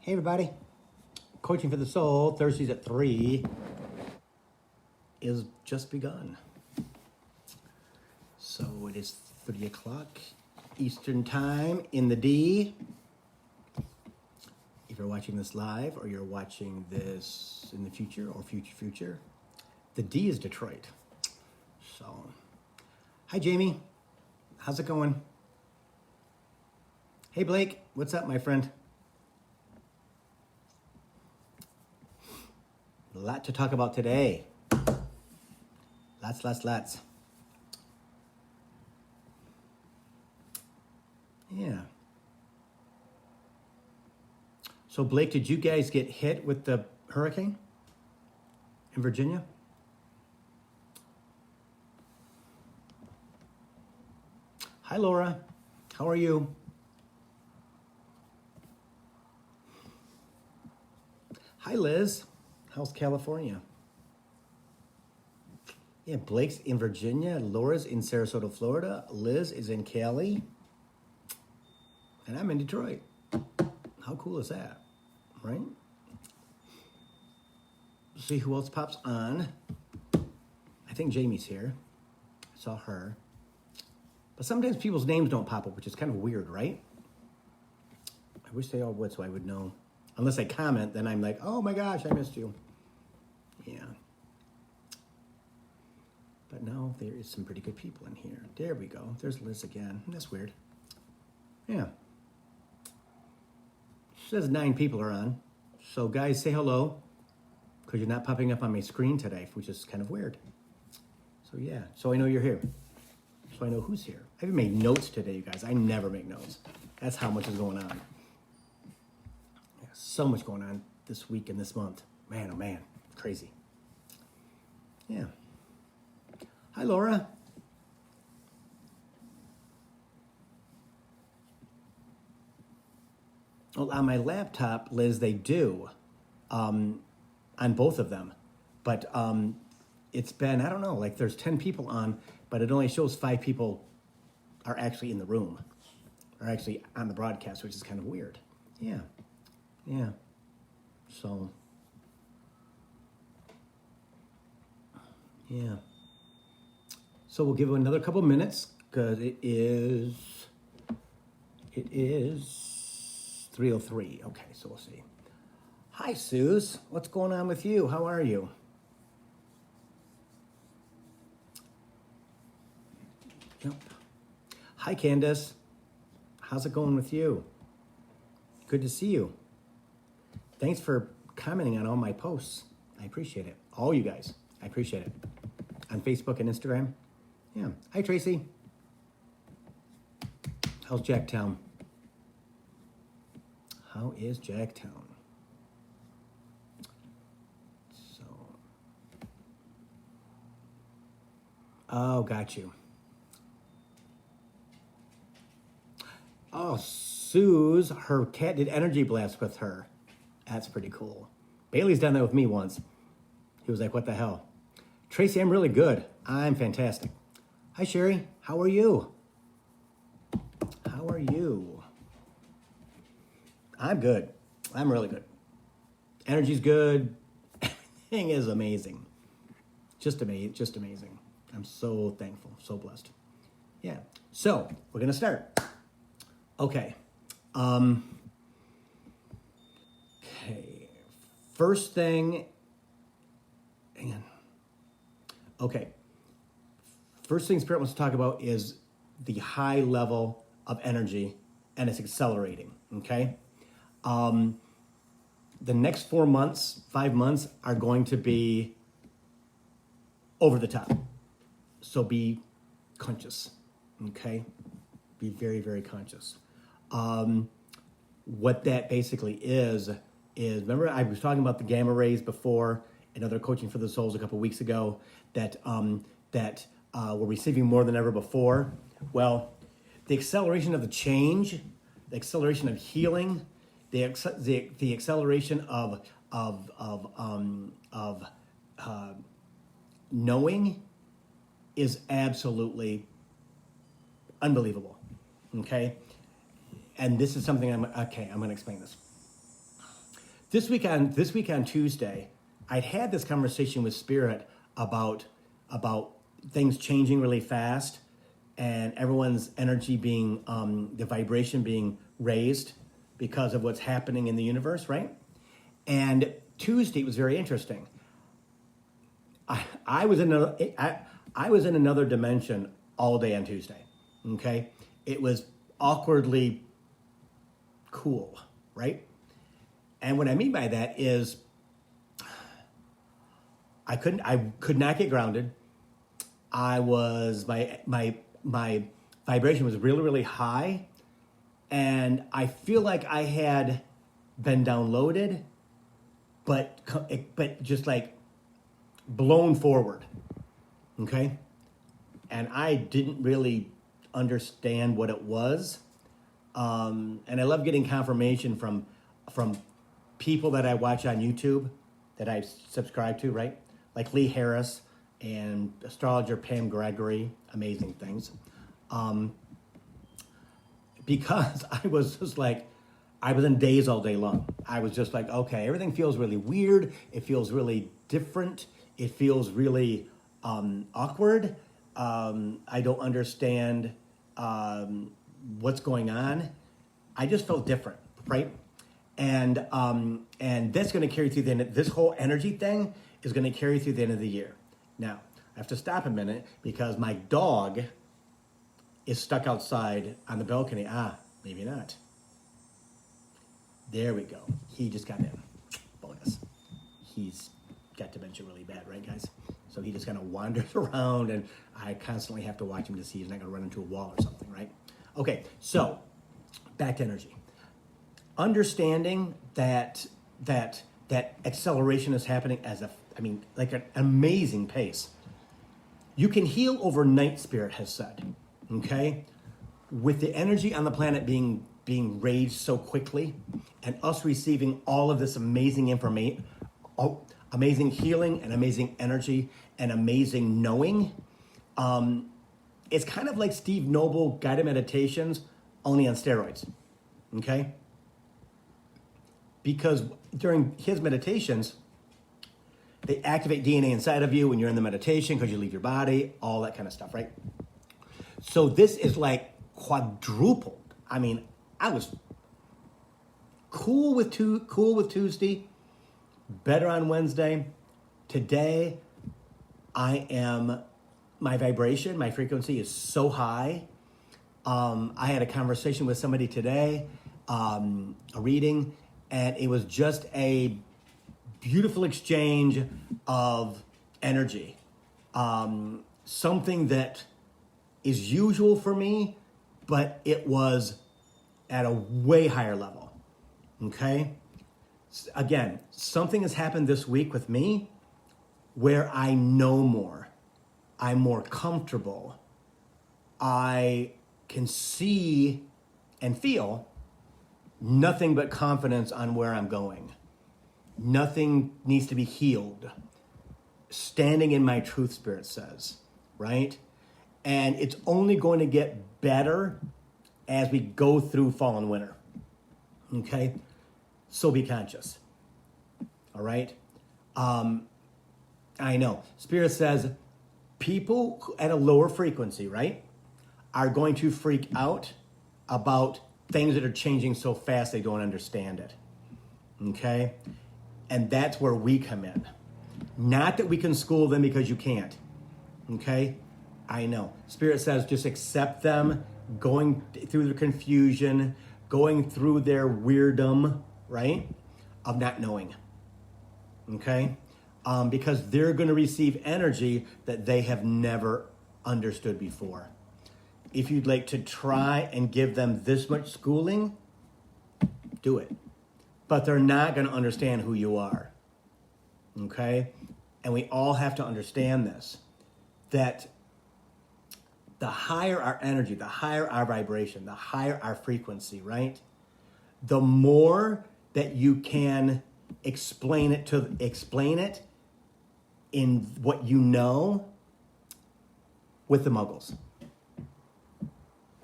Hey everybody, Coaching for the Soul, Thursdays at 3 is just begun. So it is 3 o'clock Eastern Time in the D. If you're watching this live or you're watching this in the future or future, the D is Detroit. So, hi Jamie, how's it going? Hey Blake, what's up my friend? A lot to talk about today. Lots. Yeah. So Blake, did you guys get hit with the hurricane in Virginia? Hi Laura, how are you? Hi Liz. How's California? Yeah, Blake's in Virginia, Laura's in Sarasota, Florida, Liz is in Cali, and I'm in Detroit. How cool is that, right? See who else pops on. I think Jamie's here. I saw her. But sometimes people's names don't pop up, which is kind of weird, right? I wish they all would so I would know. Unless I comment, then I'm like, oh my gosh, I missed you. Yeah. But no, there is some pretty good people in here. There we go. There's Liz again. That's weird. Yeah. It says 9 people are on. So guys, say hello. Because you're not popping up on my screen today, which is kind of weird. So yeah, so I know you're here. So I know who's here. I haven't made notes today, you guys. I never make notes. That's how much is going on. Yeah, so much going on this week and this month. Man, oh man, crazy. Yeah. Hi, Laura. Well, on my laptop, Liz, they do, on both of them. But it's been, I don't know, like there's 10 people on, but it only shows 5 people are actually in the room, are actually on the broadcast, which is kind of weird. Yeah. So, yeah. So we'll give it another couple minutes because it is 3:03. Okay, so we'll see. Hi, Suze. What's going on with you? How are you? Yep. Hi, Candace. How's it going with you? Good to see you. Thanks for commenting on all my posts. I appreciate it. All you guys. I appreciate it. On Facebook and Instagram. Yeah. Hi, Tracy. How's Jacktown? How is Jacktown? So. Oh, got you. Oh, Suze, her cat did energy blast with her. That's pretty cool. Bailey's done that with me once. He was like, what the hell? Tracy, I'm really good. I'm fantastic. Hi, Sherry. How are you? How are you? I'm good. I'm really good. Energy's good. Everything is amazing. Just amazing. I'm so thankful, so blessed. Yeah. So, we're going to start. Okay. Okay. First thing, hang on. Okay. First thing Spirit wants to talk about is the high level of energy and it's accelerating, okay? The next 4 months, 5 months are going to be over the top. So be conscious, okay? Be very, very conscious. What that basically is remember I was talking about the gamma rays before in other Coaching for the Souls a couple weeks ago that we're receiving more than ever before. Well, the acceleration of the change, the acceleration of healing, the acceleration of knowing is absolutely unbelievable. Okay, and this is something I'm going to explain this. this week on Tuesday, I'd had this conversation with Spirit about things changing really fast, and everyone's energy being the vibration being raised because of what's happening in the universe, right? And Tuesday was very interesting. I was in another dimension all day on Tuesday. Okay, it was awkwardly cool, right? And what I mean by that is I could not get grounded. I was my vibration was really, really high, and I feel like I had been downloaded, but just like blown forward. Okay, and I didn't really understand what it was, and I love getting confirmation from people that I watch on YouTube that I subscribe to, right? Like Lee Harris and astrologer Pam Gregory, amazing things. Because I was just like, I was in daze all day long. I was just like, okay, everything feels really weird. It feels really different. It feels really awkward. I don't understand what's going on. I just felt different, right? And that's going to carry through the end. This whole energy thing is going to carry through the end of the year. Now, I have to stop a minute because my dog is stuck outside on the balcony. Maybe not. There we go. He just got in. Bonus. He's got dementia really bad, right, guys? So he just kind of wanders around, and I constantly have to watch him to see he's not going to run into a wall or something, right? Okay, so back to energy. Understanding that acceleration is happening like an amazing pace. You can heal overnight, Spirit has said, okay? With the energy on the planet being raised so quickly, and us receiving all of this amazing information, amazing healing and amazing energy and amazing knowing, it's kind of like Steve Noble guided meditations, only on steroids, okay? Because during his meditations, they activate DNA inside of you when you're in the meditation because you leave your body, all that kind of stuff, right? So this is like quadrupled. I mean, I was cool with Tuesday, better on Wednesday. Today, my vibration, my frequency is so high. I had a conversation with somebody today, a reading, and it was just a beautiful exchange of energy. Something that is usual for me, but it was at a way higher level. Okay? Again, something has happened this week with me where I know more. I'm more comfortable. I can see and feel nothing but confidence on where I'm going. Nothing needs to be healed. Standing in my truth, Spirit says, right? And it's only going to get better as we go through fall and winter. Okay? So be conscious. All right? I know. Spirit says people at a lower frequency, right, are going to freak out about things that are changing so fast they don't understand it. Okay? And that's where we come in. Not that we can school them because you can't. Okay? I know. Spirit says just accept them going through the confusion, going through their weirdom, right, of not knowing. Okay? Because they're going to receive energy that they have never understood before. If you'd like to try and give them this much schooling, do it. But they're not going to understand who you are. Okay? And we all have to understand this, that the higher our energy, the higher our vibration, the higher our frequency, right? The more that you can explain it in what you know with the muggles.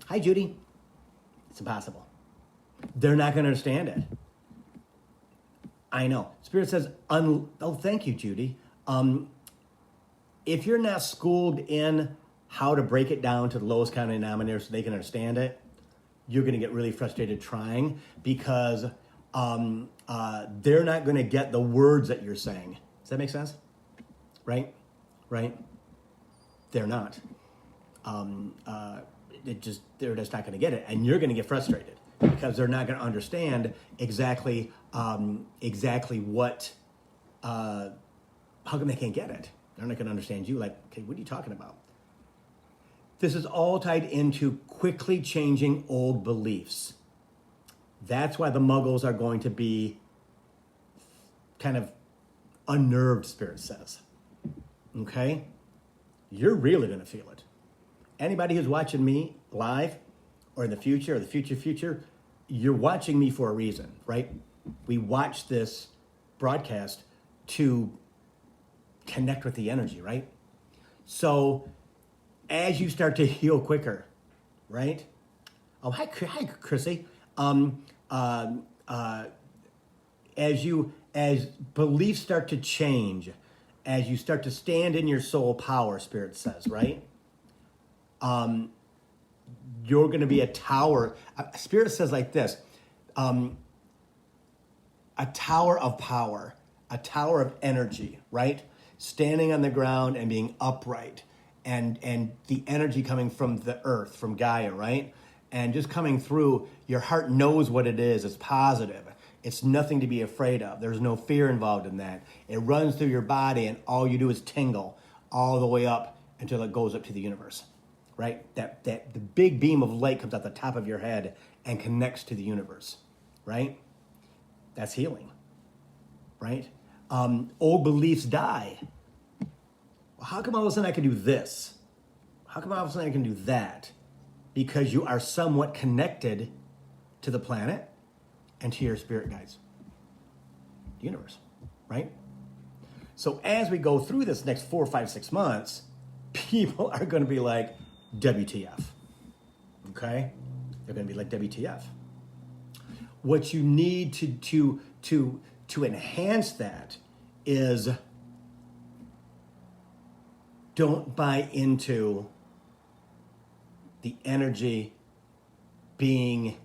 Hi, Judy. It's impossible. They're not going to understand it. I know. Spirit says, oh, thank you, Judy. If you're not schooled in how to break it down to the lowest common denominator so they can understand it, you're going to get really frustrated trying because they're not going to get the words that you're saying. Does that make sense? Right? They're not. They're just not going to get it, and you're going to get frustrated because they're not going to understand exactly what. How come they can't get it? They're not going to understand you. Like, okay, what are you talking about? This is all tied into quickly changing old beliefs. That's why the Muggles are going to be kind of unnerved, Spirit says. Okay? You're really going to feel it. Anybody who's watching me live or in the future or the future, you're watching me for a reason, right? We watch this broadcast to connect with the energy, right? So as you start to heal quicker, right? Oh, hi Chrissy. As beliefs start to change, as you start to stand in your soul power, Spirit says, right? You're going to be a tower. Spirit says like this, a tower of power, a tower of energy, right? Standing on the ground and being upright, and the energy coming from the earth, from Gaia, right? And just coming through, your heart knows what it is. It's positive. It's nothing to be afraid of. There's no fear involved in that. It runs through your body, and all you do is tingle all the way up until it goes up to the universe, right? That the big beam of light comes out the top of your head and connects to the universe, right? That's healing, right? Old beliefs die. Well, how come all of a sudden I can do this? How come all of a sudden I can do that? Because you are somewhat connected to the planet and to your spirit guides, the universe, right? So as we go through this next 4, 5, 6 months, people are going to be like, WTF, okay? They're going to be like, WTF. What you need to enhance that is don't buy into the energy being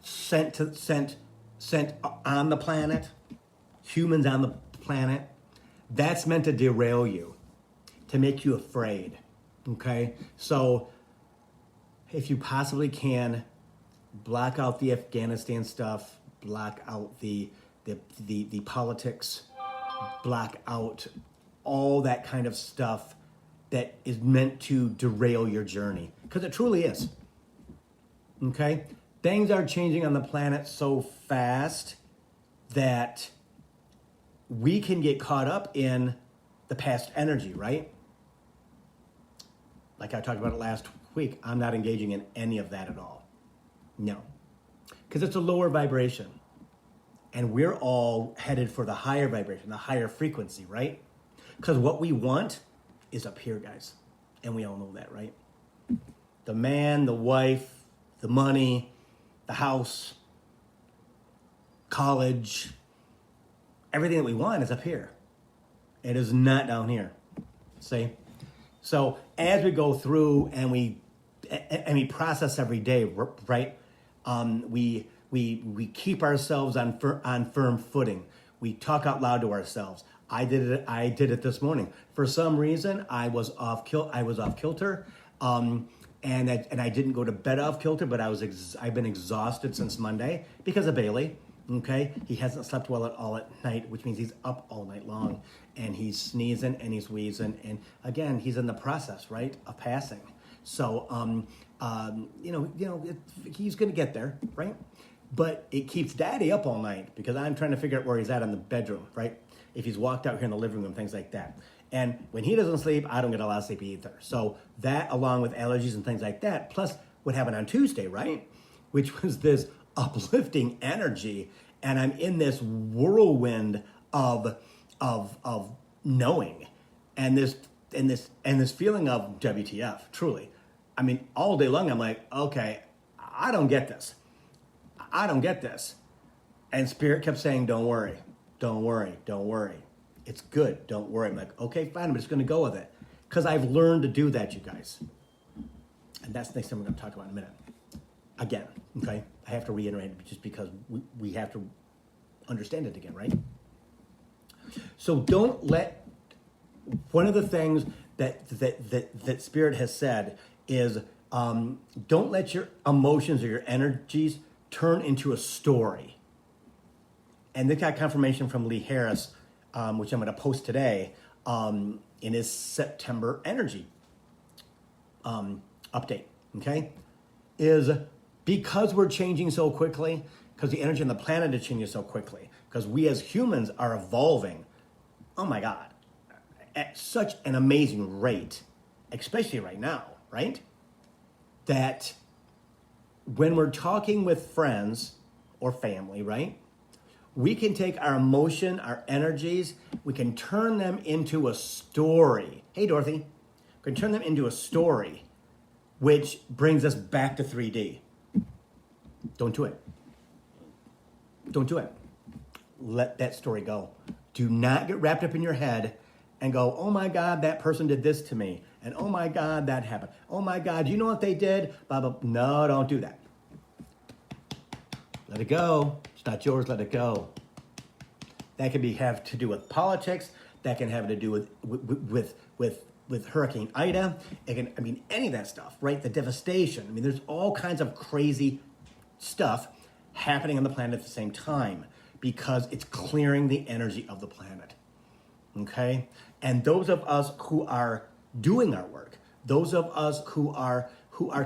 sent on the planet, humans on the planet. That's meant to derail you, to make you afraid, okay? So if you possibly can, block out the Afghanistan stuff, block out the politics, block out all that kind of stuff that is meant to derail your journey, because it truly is, okay? Things are changing on the planet so fast that we can get caught up in the past energy, right? Like I talked about it last week, I'm not engaging in any of that at all. No, because it's a lower vibration. And we're all headed for the higher vibration, the higher frequency, right? Because what we want is up here, guys. And we all know that, right? The man, the wife, the money, the house, college, everything that we want is up here. It is not down here. See? So as we go through and we process every day, right? We keep ourselves on firm footing. We talk out loud to ourselves. I did it this morning. For some reason, I was off kilter, and I didn't go to bed off kilter. But I've been exhausted since Monday because of Bailey. Okay, he hasn't slept well all at night, which means he's up all night long, and he's sneezing and he's wheezing, and again, he's in the process, right, of passing. So, he's going to get there, right? But it keeps Daddy up all night because I'm trying to figure out where he's at in the bedroom, right? If he's walked out here in the living room, things like that. And when he doesn't sleep, I don't get a lot of sleep either. So that, along with allergies and things like that, plus what happened on Tuesday, right? Which was this uplifting energy, and I'm in this whirlwind of knowing, and this feeling of WTF, truly. I mean, all day long, I'm like, okay, I don't get this. And Spirit kept saying, don't worry, don't worry, don't worry. It's good, don't worry. I'm like, okay, fine, I'm just going to go with it. Because I've learned to do that, you guys. And that's the next thing we're going to talk about in a minute. Again, okay? I have to reiterate it just because we have to understand it again, right? So don't let, one of the things that Spirit has said is don't let your emotions or your energies turn into a story. And they got confirmation from Lee Harris, which I'm going to post today in his September energy update, okay? Is because we're changing so quickly, because the energy on the planet is changing so quickly, because we as humans are evolving, oh my God, at such an amazing rate, especially right now, right? That when we're talking with friends or family, right? We can take our emotion, our energies, we can turn them into a story. Hey, Dorothy. We can turn them into a story, which brings us back to 3D. Don't do it. Don't do it. Let that story go. Do not get wrapped up in your head and go, oh my God, that person did this to me. And oh my God, that happened. Oh my God, you know what they did? Blah, blah. No, don't do that. Let it go. It's not yours, let it go. That can have to do with politics. That can have to do with Hurricane Ida. It can, any of that stuff, right? The devastation. There's all kinds of crazy stuff happening on the planet at the same time because it's clearing the energy of the planet. Okay? And those of us who are doing our work, those of us who are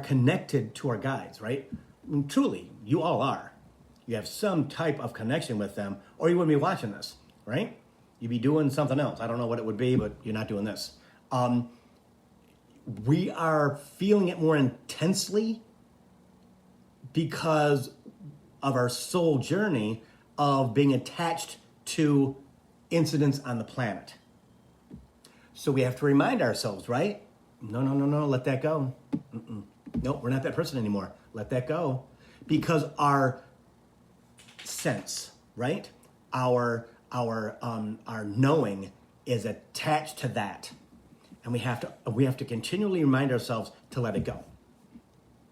connected to our guides, right? Truly, you all are. You have some type of connection with them, or you wouldn't be watching this, right? You'd be doing something else. I don't know what it would be, but you're not doing this. We are feeling it more intensely because of our soul journey of being attached to incidents on the planet. So we have to remind ourselves, right? No, let that go. No, we're not that person anymore. Let that go. Because our sense, right? Our knowing is attached to that. And we have to continually remind ourselves to let it go.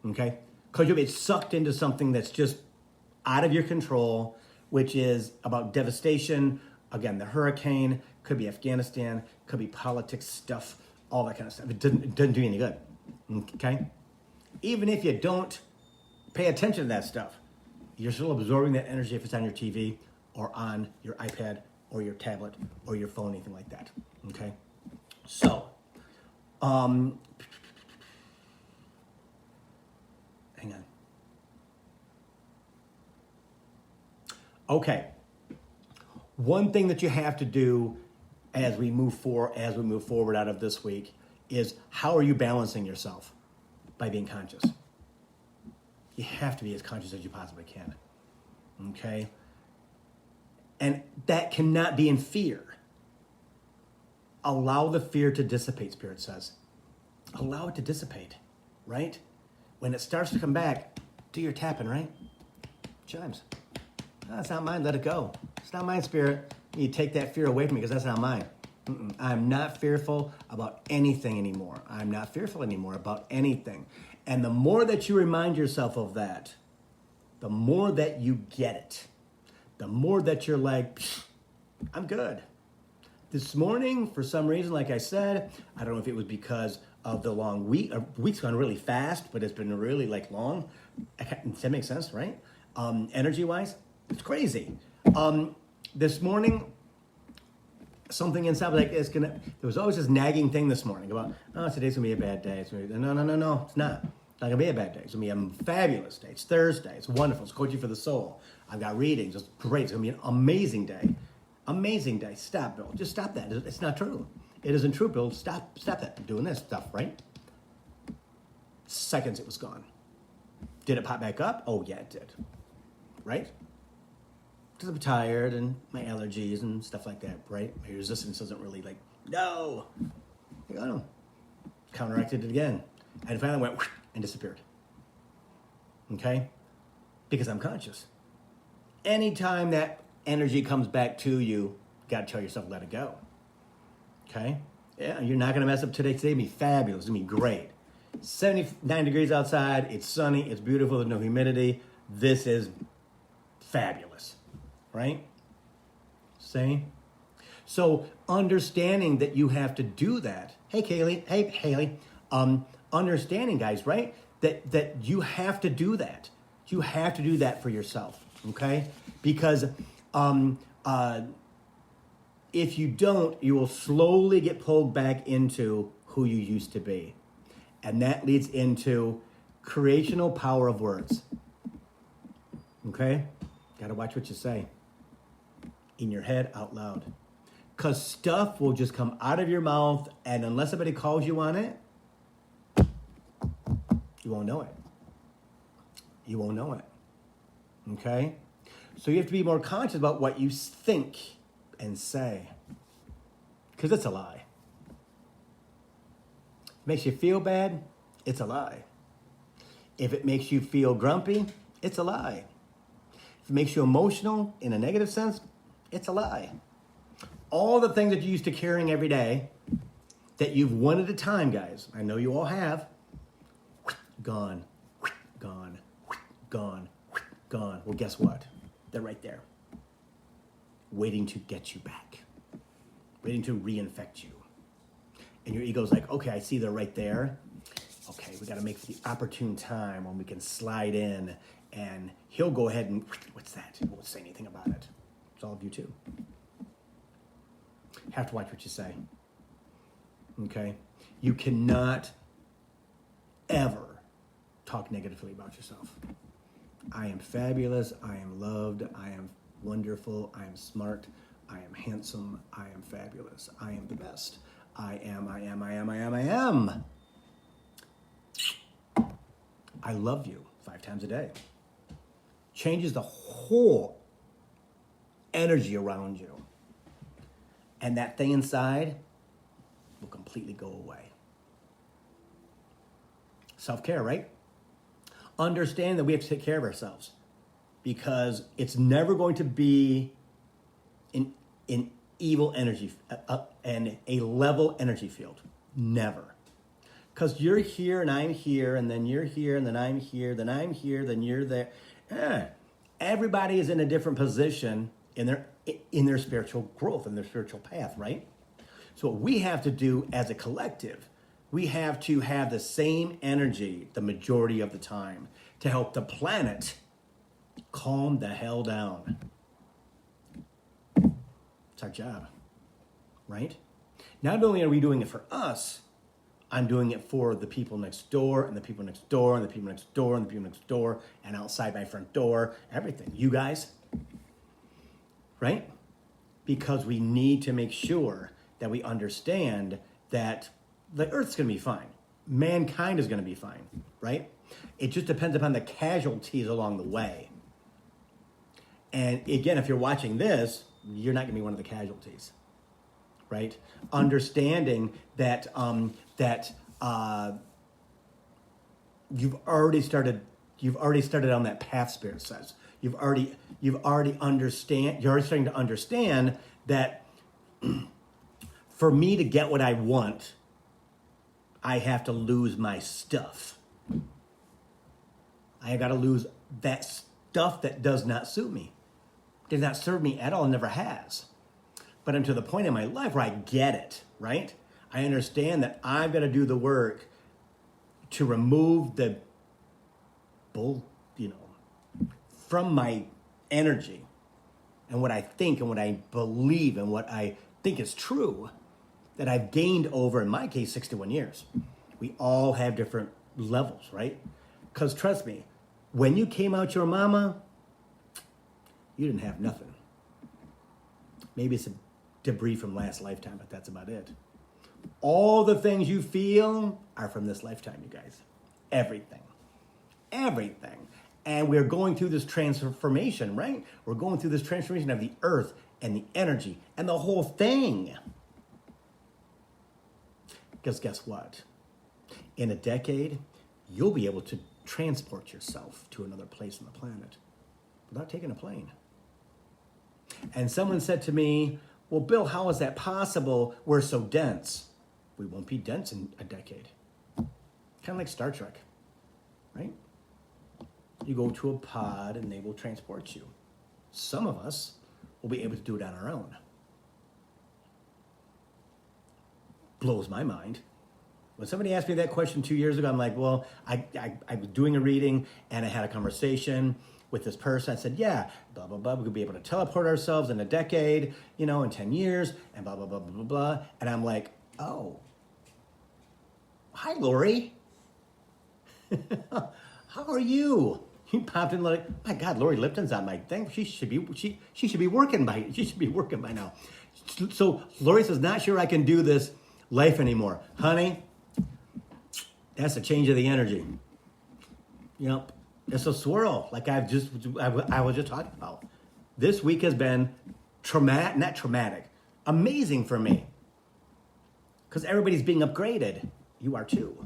Okay? Because you'll get sucked into something that's just out of your control, which is about devastation. Again, the hurricane, could be Afghanistan, could be politics stuff, all that kind of stuff. It doesn't do you any good. Okay? Even if you don't pay attention to that stuff, you're still absorbing that energy if it's on your TV or on your iPad or your tablet or your phone, anything like that. Okay? So, hang on. Okay. One thing that you have to do as we move forward out of this week is how are you balancing yourself by being conscious? You have to be as conscious as you possibly can. Okay? And that cannot be in fear. Allow the fear to dissipate, Spirit says. Allow it to dissipate, right? When it starts to come back, do your tapping, right? Chimes. No, it's not mine, let it go. It's not mine, Spirit. You take that fear away from me because that's not mine. I'm not fearful about anything anymore. I'm not fearful anymore about anything. And the more that you remind yourself of that, the more that you get it. The more that you're like, I'm good. This morning, for some reason, like I said, I don't know if it was because of the long week. Week's gone really fast, but it's been really long. Does that make sense, right? Energy-wise, it's crazy. This morning, something inside was there was always this nagging thing this morning about, oh, today's gonna be a bad day. No, it's not. It's not gonna be a bad day. It's gonna be a fabulous day. It's Thursday. It's wonderful. It's coaching for the soul. I've got readings. It's great. It's gonna be an amazing day. Amazing day. Stop, Bill. Just stop that. It's not true. It isn't true, Bill. Stop that. I'm doing this stuff, right? Seconds it was gone. Did it pop back up? Oh yeah, it did. Right? Because I'm tired and my allergies and stuff like that, right? My resistance doesn't really no. I don't. Counteracted it again. And finally went and disappeared. Okay? Because I'm conscious. anytime that energy comes back to you, you got to tell yourself, let it go. Okay? Yeah, you're not going to mess up today. Today will be fabulous. It's going to be great. 79 degrees outside. It's sunny. It's beautiful. There's no humidity. This is fabulous. Right? See? So understanding that you have to do that. Hey, Kaylee. Hey, Haley. Understanding, guys, right? That you have to do that. You have to do that for yourself. Okay? Because if you don't, you will slowly get pulled back into who you used to be. And that leads into creational power of words. Okay? Got to watch what you say. In your head, out loud. Because stuff will just come out of your mouth, and unless somebody calls you on it, you won't know it. You won't know it. Okay? So you have to be more conscious about what you think and say. Because it's a lie. Makes you feel bad, it's a lie. If it makes you feel grumpy, it's a lie. If it makes you emotional in a negative sense, it's a lie. All the things that you're used to carrying every day that you've one at a time, guys, I know you all have, gone, gone, gone, gone. Well, guess what? They're right there, waiting to get you back, waiting to reinfect you. And your ego's like, okay, I see they're right there. Okay, we got to make the opportune time when we can slide in, and he'll go ahead and, what's that? He won't say anything about it. It's all of you too. Have to watch what you say. Okay? You cannot ever talk negatively about yourself. I am fabulous. I am loved. I am wonderful. I am smart. I am handsome. I am fabulous. I am the best. I am. I love you 5 times a day. Changes the whole energy around you. And that thing inside will completely go away. Self-care, right? Understand that we have to take care of ourselves, because it's never going to be an evil energy and a level energy field. Never. Because you're here and I'm here, and then you're here and then I'm here, then I'm here, then you're there. Everybody is in a different position in their spiritual growth, in their spiritual path, right? So what we have to do as a collective, we have to have the same energy the majority of the time to help the planet calm the hell down. It's our job, right? Not only are we doing it for us, I'm doing it for the people next door, and the people next door, and the people next door, and the people next door, and outside my front door, everything. You guys, right? Because we need to make sure that we understand that the earth's going to be fine. Mankind is going to be fine, right? It just depends upon the casualties along the way. And again, if you're watching this, you're not going to be one of the casualties, right? Understanding that you've already started on that path. Spirit says you're already starting to understand that for me to get what I want, I have to lose my stuff. I got to lose that stuff that does not suit me, does not serve me at all, never has. But I'm to the point in my life where I get it, right? I understand that I've got to do the work to remove the bull, from my energy and what I think and what I believe and what I think is true that I've gained over, in my case, 61 years. We all have different levels, right? Because trust me, when you came out your mama, you didn't have nothing. Maybe it's a debris from last lifetime, but that's about it. All the things you feel are from this lifetime, you guys. Everything. Everything. And we're going through this transformation, right? We're going through this transformation of the earth and the energy and the whole thing. Because guess what? In a decade, you'll be able to transport yourself to another place on the planet without taking a plane. And someone said to me, well, Bill, how is that possible? We're so dense. We won't be dense in a decade. Kind of like Star Trek, right? You go to a pod and they will transport you. Some of us will be able to do it on our own. Blows my mind. When somebody asked me that question 2 years ago, I'm like, well, I was doing a reading and I had a conversation with this person. I said, yeah, blah, blah, blah. We could be able to teleport ourselves in a decade, in 10 years, and blah, blah, blah, blah, blah, blah. And I'm like, oh, hi, Lori. How are you? You popped in like, my God, Lori Lipton's on my thing. She should be working by now. So Lori says, not sure I can do this life anymore. Honey, that's a change of the energy. Yep. It's a swirl, like I was just talking about. This week has been amazing for me. Because everybody's being upgraded. You are too.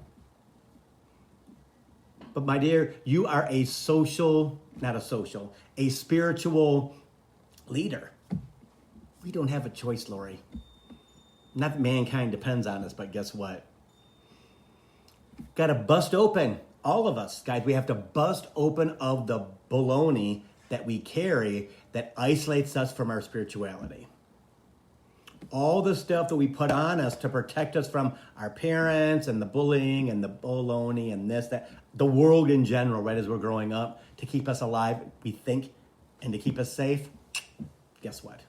But my dear, you are a spiritual leader. We don't have a choice, Lori. Not that mankind depends on us, but guess what? Got to bust open. All of us, guys, we have to bust open of the baloney that we carry that isolates us from our spirituality. All the stuff that we put on us to protect us from our parents and the bullying and the baloney and this, that, the world in general, right, as we're growing up, to keep us alive, we think, and to keep us safe, guess what?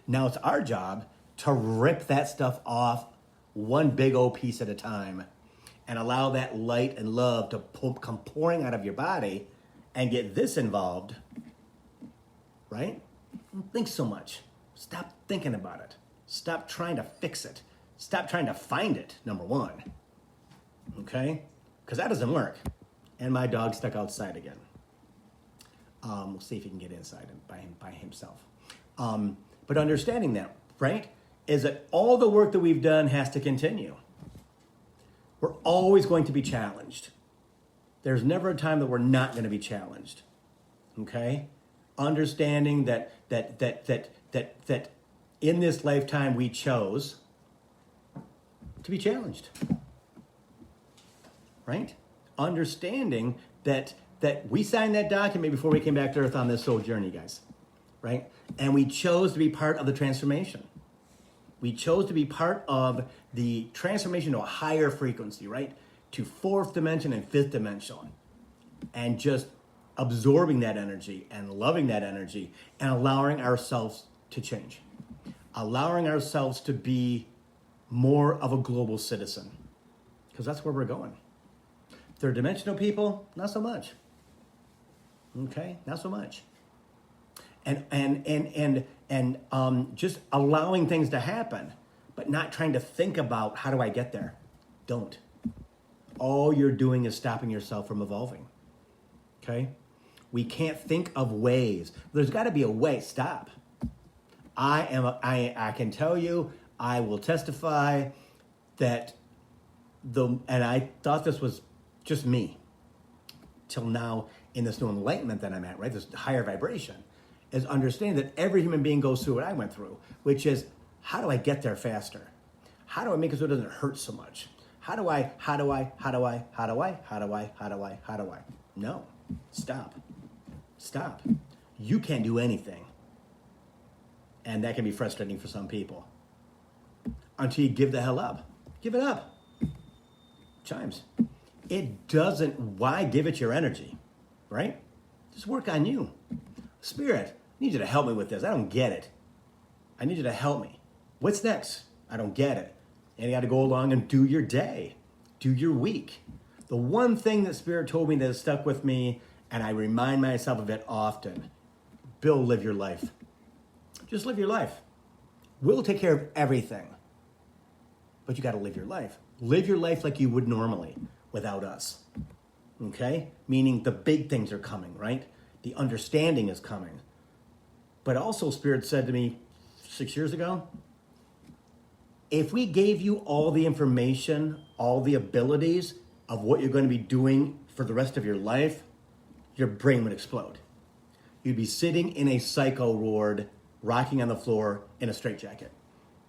Now it's our job to rip that stuff off one big old piece at a time and allow that light and love to come pouring out of your body and get this involved, right? Don't think so much. Stop thinking about it. Stop trying to fix it. Stop trying to find it, number one. Okay? Because that doesn't work. And my dog's stuck outside again. We'll see if he can get inside by himself. But understanding that, right, is that all the work that we've done has to continue. We're always going to be challenged. There's never a time that we're not going to be challenged. Okay? Understanding that in this lifetime we chose to be challenged. Right? Understanding that we signed that document before we came back to Earth on this soul journey, guys. Right? And we chose to be part of the transformation. We chose to be part of the transformation to a higher frequency, right? To fourth dimension and fifth dimension. And just absorbing that energy and loving that energy and allowing ourselves to change. Allowing ourselves to be more of a global citizen. Because that's where we're going. Third dimensional people, not so much. Okay, not so much. And just allowing things to happen, but not trying to think about how do I get there. Don't. All you're doing is stopping yourself from evolving. Okay? We can't think of ways. There's got to be a way. Stop. I can tell you, I will testify that and I thought this was just me till now in this new enlightenment that I'm at, right? This higher vibration is understanding that every human being goes through what I went through, which is, how do I get there faster? How do I make it so it doesn't hurt so much? How do I? No, stop. You can't do anything. And that can be frustrating for some people. Until you give the hell up. Give it up. Chimes. It doesn't, why give it your energy, right? Just work on you. Spirit, I need you to help me with this. I don't get it. I need you to help me. What's next? I don't get it. And you got to go along and do your day. Do your week. The one thing that Spirit told me that has stuck with me, and I remind myself of it often, Bill, live your life. Just live your life. We'll take care of everything. But you got to live your life. Live your life like you would normally without us. Okay? Meaning the big things are coming, right? The understanding is coming. But also Spirit said to me 6 years ago, if we gave you all the information, all the abilities of what you're going to be doing for the rest of your life, your brain would explode. You'd be sitting in a psycho ward rocking on the floor in a straitjacket,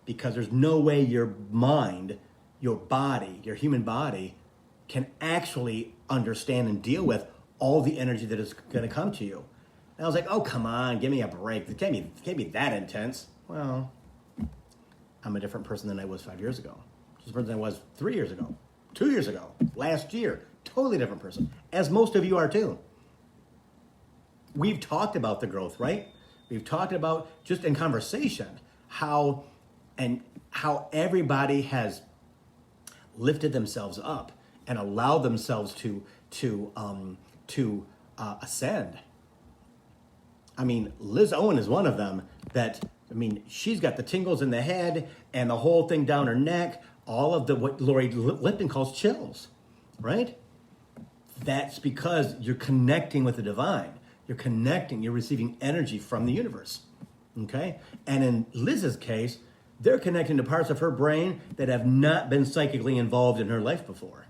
because there's no way your mind, your body, your human body can actually understand and deal with all the energy that is going to come to you. And I was like, oh, come on, give me a break. It can't be that intense. Well, I'm a different person than I was 5 years ago. Just a person than I was 3 years ago, 2 years ago, last year. Totally different person, as most of you are too. We've talked about the growth, right? We've talked about, just in conversation, how everybody has lifted themselves up and allowed themselves to ascend. I mean, Liz Owen is one of them. She's got the tingles in the head and the whole thing down her neck, all of what Lori Lipton calls chills, right? That's because you're connecting with the divine. You're receiving energy from the universe, okay? And in Liz's case, they're connecting to parts of her brain that have not been psychically involved in her life before.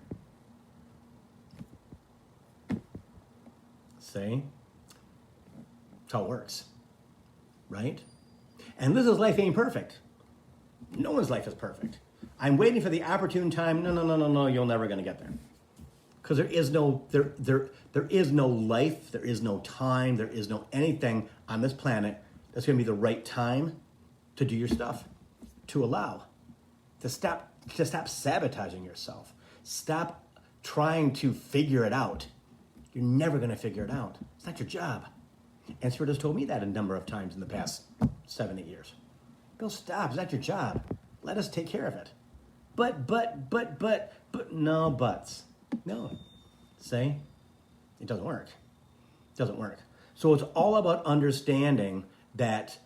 See? That's how it works, right? And Liz's life ain't perfect. No one's life is perfect. I'm waiting for the opportune time. No, you're never going to get there. Because there is no life, there is no time, there is no anything on this planet that's going to be the right time to do your stuff, to stop sabotaging yourself. Stop trying to figure it out. You're never going to figure it out. It's not your job. And Spirit has told me that a number of times in the past 7-8 years. Bill, stop. It's not your job. Let us take care of it. But, no buts. No. See? It doesn't work. It doesn't work. So it's all about understanding that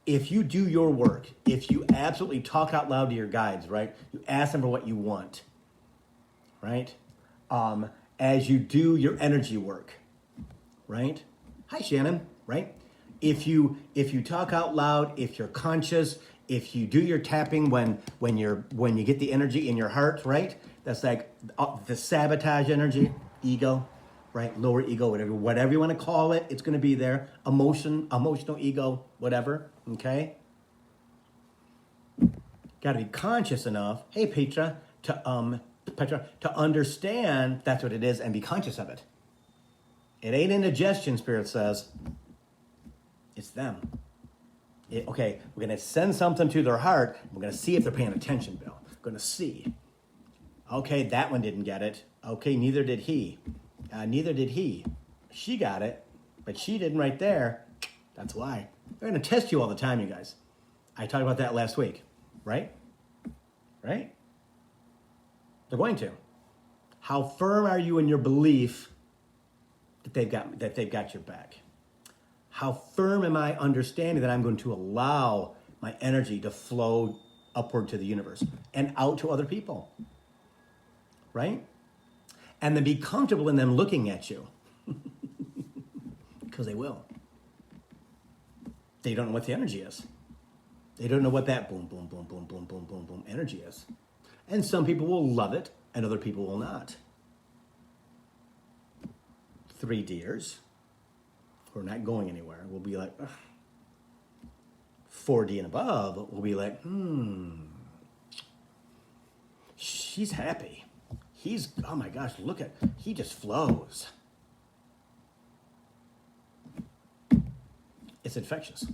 if you do your work, if you absolutely talk out loud to your guides, right? You ask them for what you want, right? As you do your energy work, right? Hi, Shannon, right? If you talk out loud, if you're conscious, if you do your tapping when you get the energy in your heart, right? That's like the sabotage energy, ego, right? Lower ego, whatever you want to call it, it's going to be there. Emotional ego, whatever, okay? Got to be conscious enough, hey, Petra, to understand that's what it is and be conscious of it. It ain't indigestion, Spirit says. It's them. Okay, we're going to send something to their heart. We're going to see if they're paying attention, Bill. We're going to see. Okay, that one didn't get it. Okay, neither did he. Neither did he. She got it, but she didn't right there. That's why. They're going to test you all the time, you guys. I talked about that last week, right? Right? They're going to. How firm are you in your belief that they've got your back? How firm am I understanding that I'm going to allow my energy to flow upward to the universe and out to other people? Right? And then be comfortable in them looking at you. Because they will. They don't know what the energy is. They don't know what that boom, boom, boom, boom, boom, boom, boom, boom energy is. And some people will love it and other people will not. 3Ders who are not going anywhere will be like, ugh. 4D and above will be like, she's happy. Oh my gosh, he just flows. It's infectious.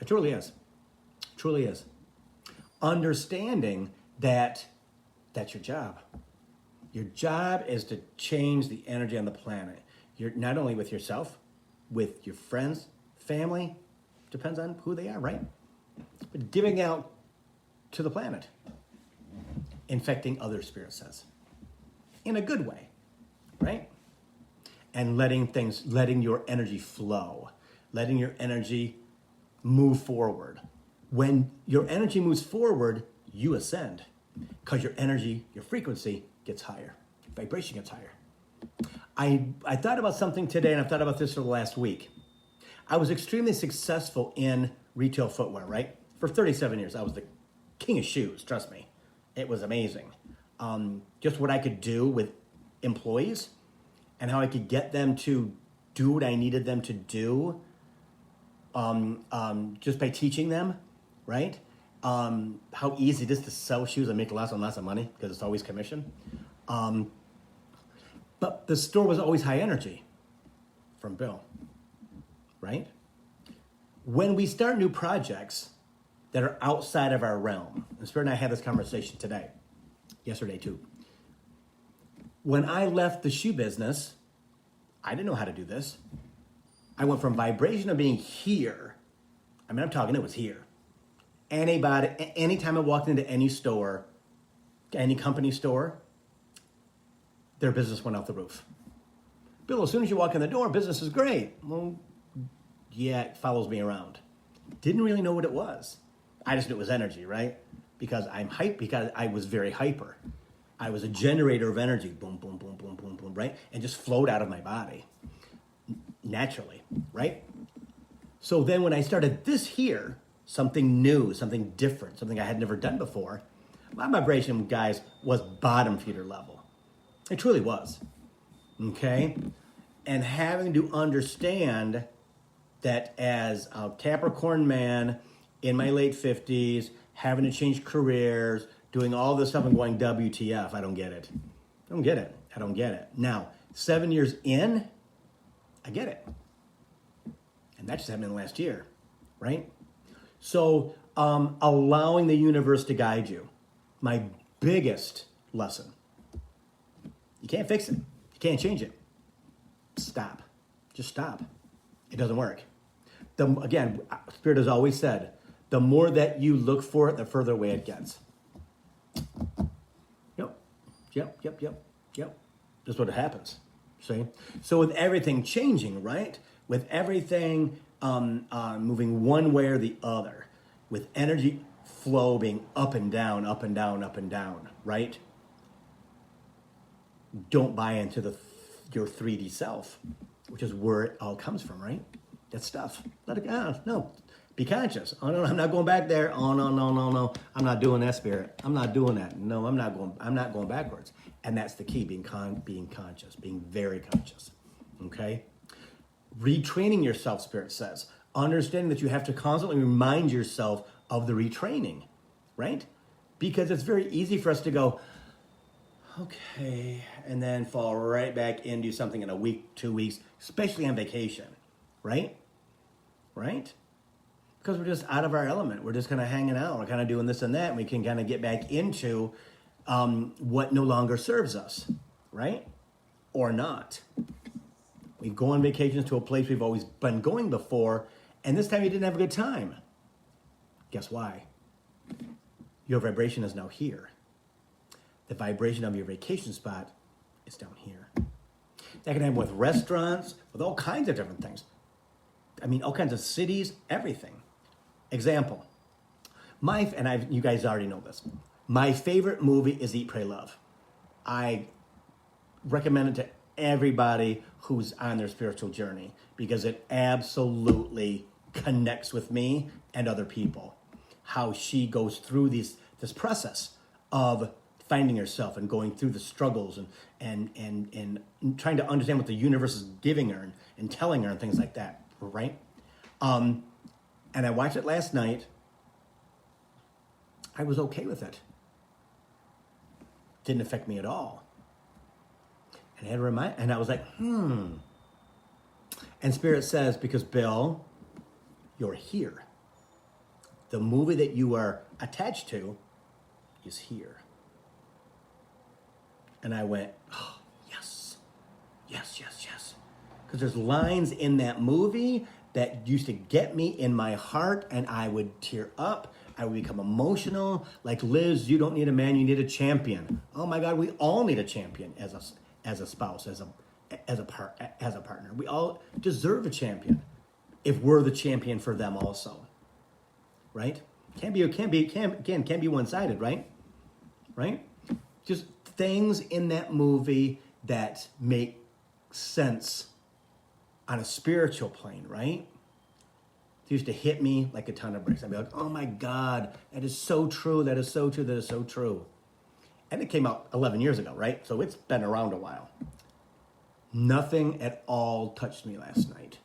It truly is. Truly is. Understanding that that's your job. Your job is to change the energy on the planet. You're not only with yourself, with your friends, family, depends on who they are, right? But giving out to the planet. Infecting other, Spirit says. In a good way, right? And letting your energy flow, letting your energy move forward. When your energy moves forward, you ascend because your energy, your frequency gets higher, vibration gets higher. I thought about something today, and I've thought about this for the last week. I was extremely successful in retail footwear, right? For 37 years, I was the king of shoes, trust me. It was amazing. Just what I could do with employees and how I could get them to do what I needed them to do. just by teaching them, right? How easy it is to sell shoes and make lots and lots of money because it's always commission. But the store was always high energy from Bill, right? When we start new projects that are outside of our realm, and Spirit and I had this conversation yesterday too. When I left the shoe business, I didn't know how to do this. I went from vibration of being here. I mean, I'm talking, it was here. Anybody, anytime I walked into any store, any company store, their business went off the roof. Bill, as soon as you walk in the door, business is great. Well, yeah, it follows me around. Didn't really know what it was. I just knew it was energy, right? Because I'm hype, because I was very hyper. I was a generator of energy, boom, boom, boom, boom, boom, boom, right? And just flowed out of my body naturally, right? So then when I started this here, something new, something different, something I had never done before, my vibration, guys, was bottom feeder level. It truly was, okay? And having to understand that as a Capricorn man in my late 50s, having to change careers, doing all this stuff and going WTF, I don't get it. I don't get it. Now, 7 years in, I get it. And that just happened in the last year, right? So allowing the universe to guide you, my biggest lesson. You can't fix it. You can't change it. Stop. Just stop. It doesn't work. Again, Spirit has always said, the more that you look for it, the further away it gets. Yep. That's what happens. See? So with everything changing, right? With everything moving one way or the other, with energy flow being up and down, up and down, up and down, right? Don't buy into your 3D self, which is where it all comes from, right? That stuff. Let it go. No. Be conscious. Oh no, I'm not going back there. Oh no. I'm not doing that, Spirit. I'm not doing that. No, I'm not going backwards. And that's the key, being conscious, being very conscious. Okay? Retraining yourself, Spirit says. Understanding that you have to constantly remind yourself of the retraining, right? Because it's very easy for us to go, okay, and then fall right back into something in a week, 2 weeks, especially on vacation, right? Right? Because we're just out of our element. We're just kind of hanging out. We're kind of doing this and that. And we can kind of get back into what no longer serves us, right? Or not. We go on vacations to a place we've always been going before, and this time you didn't have a good time. Guess why? Your vibration is now here. The vibration of your vacation spot is down here. That can happen with restaurants, with all kinds of different things. I mean, all kinds of cities, everything. Example, you guys already know this. My favorite movie is Eat, Pray, Love. I recommend it to everybody who's on their spiritual journey because it absolutely connects with me and other people. How she goes through this process of finding herself and going through the struggles and trying to understand what the universe is giving her and telling her and things like that, right? And I watched it last night. I was okay with it. Didn't affect me at all. And I had to and I was like, And Spirit says, because Bill, you're here. The movie that you are attached to is here. And I went, oh, yes. Because there's lines in that movie that used to get me in my heart, and I would tear up. I would become emotional. Like, Liz, you don't need a man, you need a champion. Oh my God, we all need a champion as a spouse, as a partner. We all deserve a champion if we're the champion for them also, right? Can't be one-sided, right? Right? Just things in that movie that make sense on a spiritual plane, right? It used to hit me like a ton of bricks. I'd be like, oh my God, that is so true. That is so true. And it came out 11 years ago, right? So it's been around a while. Nothing at all touched me last night.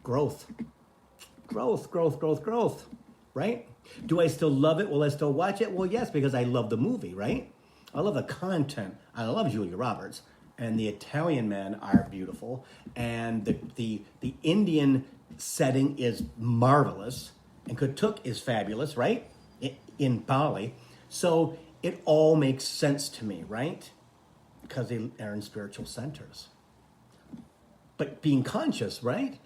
Growth. Growth, right? Do I still love it? Will I still watch it? Well, yes, because I love the movie, right? I love the content. I love Julia Roberts. And the Italian men are beautiful. And the Indian setting is marvelous. And Katuk is fabulous, right? In Bali. So it all makes sense to me, right? Because they are in spiritual centers. But being conscious, right?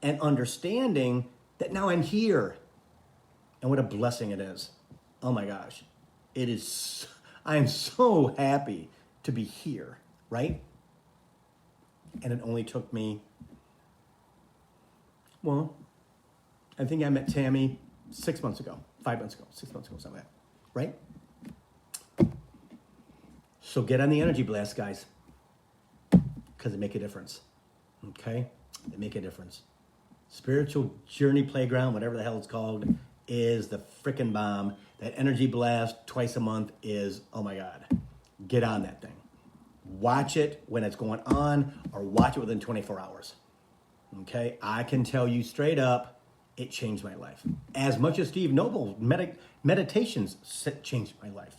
And understanding that now I'm here. And what a blessing it is. Oh my gosh. It is, I am so happy to be here, right? And it only took me, well, I think I met Tammy 6 months ago, 5 months ago, 6 months ago, something like that, right? So get on the energy blast, guys, because they make a difference, okay? They make a difference. Spiritual Journey Playground, whatever the hell it's called, is the frickin' bomb. That energy blast twice a month is, oh my God, get on that thing. Watch it when it's going on or watch it within 24 hours. Okay, I can tell you straight up, it changed my life. As much as Steve Noble's meditations changed my life.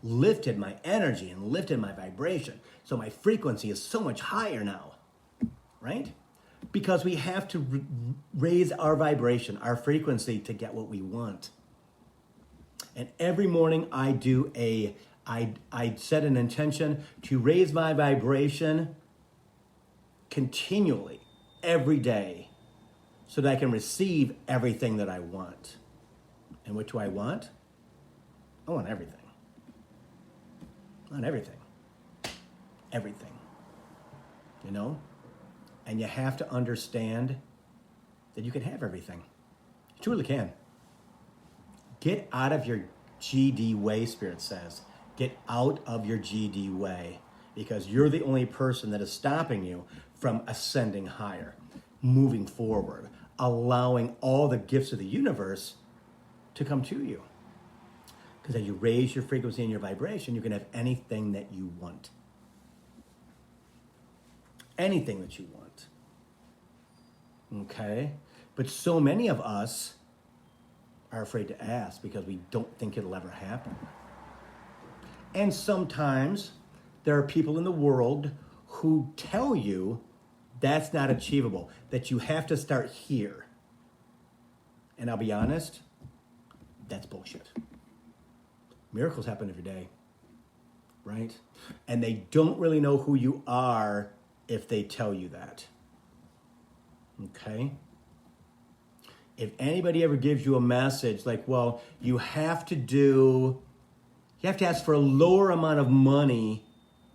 Lifted my energy and lifted my vibration. So my frequency is so much higher now, right? Because we have to raise our vibration, our frequency to get what we want. And every morning I set an intention to raise my vibration continually, every day, so that I can receive everything that I want. And what do I want? I want everything. I want everything. Everything. You know? And you have to understand that you can have everything. You truly can. Get out of your GD way, Spirit says. Get out of your GD way, because you're the only person that is stopping you from ascending higher, moving forward, allowing all the gifts of the universe to come to you. Because as you raise your frequency and your vibration, you can have anything that you want. Anything that you want. Okay? But so many of us are afraid to ask because we don't think it'll ever happen. And sometimes there are people in the world who tell you that's not achievable, that you have to start here. And I'll be honest, that's bullshit. Miracles happen every day, right? And they don't really know who you are if they tell you that. Okay? If anybody ever gives you a message like, well, you have to ask for a lower amount of money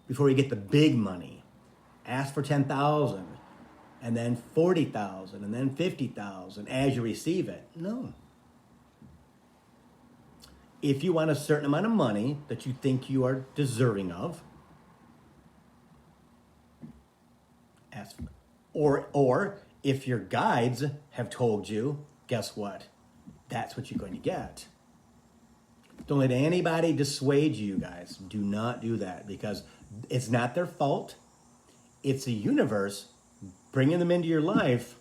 before you get the big money. Ask for 10,000 and then 40,000 and then 50,000 as you receive it. No. If you want a certain amount of money that you think you are deserving of, ask for it. Or if your guides have told you, guess what? That's what you're going to get. Don't let anybody dissuade you, guys. Do not do that, because it's not their fault. It's the universe bringing them into your life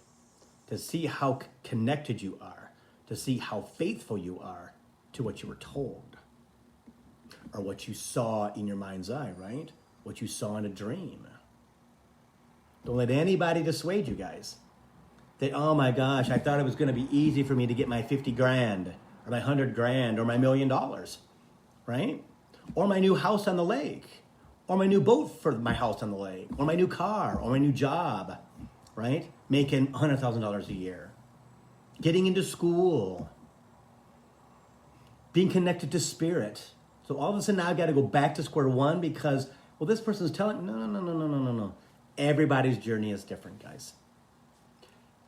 to see how connected you are, to see how faithful you are to what you were told or what you saw in your mind's eye, right? What you saw in a dream. Don't let anybody dissuade you, guys. That, oh my gosh, I thought it was going to be easy for me to get my 50 grand or my 100 grand or my $1 million, right? Or my new house on the lake, or my new boat for my house on the lake, or my new car, or my new job, right? Making $100,000 a year, getting into school, being connected to spirit. So all of a sudden now I've got to go back to square one because, well, this person's telling, no. Everybody's journey is different, guys.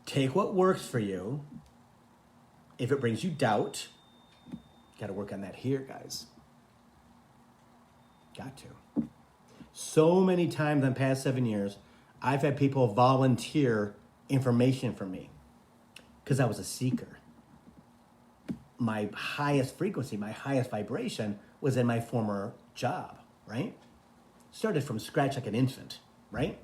Take what works for you. If it brings you doubt, got to work on that here, guys. Got to. So many times in the past 7 years, I've had people volunteer information from me because I was a seeker. My highest frequency, my highest vibration was in my former job, right? Started from scratch like an infant, right?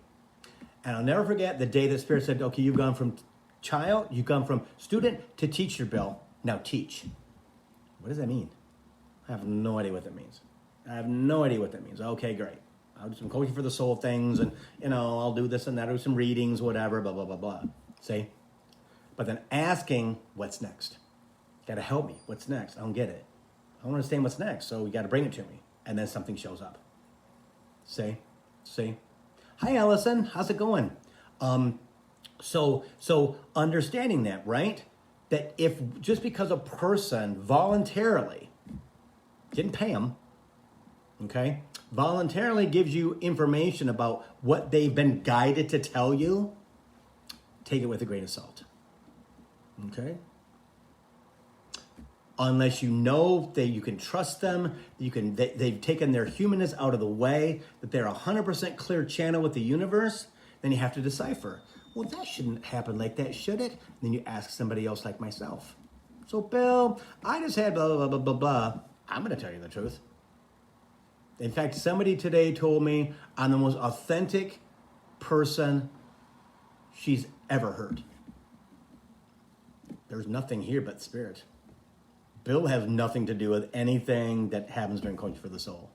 And I'll never forget the day that Spirit said, okay, you've gone from child, you come from student to teacher, Bill. Now teach. What does that mean? I have no idea what that means. I have no idea what that means. Okay, great. I'll do some coaching for the soul things, and I'll do this and that, do some readings, whatever, blah, blah, blah, blah. See? But then asking, what's next? Gotta help me. What's next? I don't get it. I don't understand what's next, so you gotta bring it to me. And then something shows up. See? Hi, Allison. How's it going? So understanding that, right? That if just because a person voluntarily, didn't pay them, okay, voluntarily gives you information about what they've been guided to tell you, take it with a grain of salt. Okay? Unless you know that you can trust them, they've taken their humanness out of the way, that they're 100% clear channel with the universe, then you have to decipher. Well, that shouldn't happen like that, should it? And then you ask somebody else like myself. So, Bill, I just had blah, blah, blah, blah, blah. I'm going to tell you the truth. In fact, somebody today told me I'm the most authentic person she's ever heard. There's nothing here but spirit. Bill has nothing to do with anything that happens during Coaching for the Soul.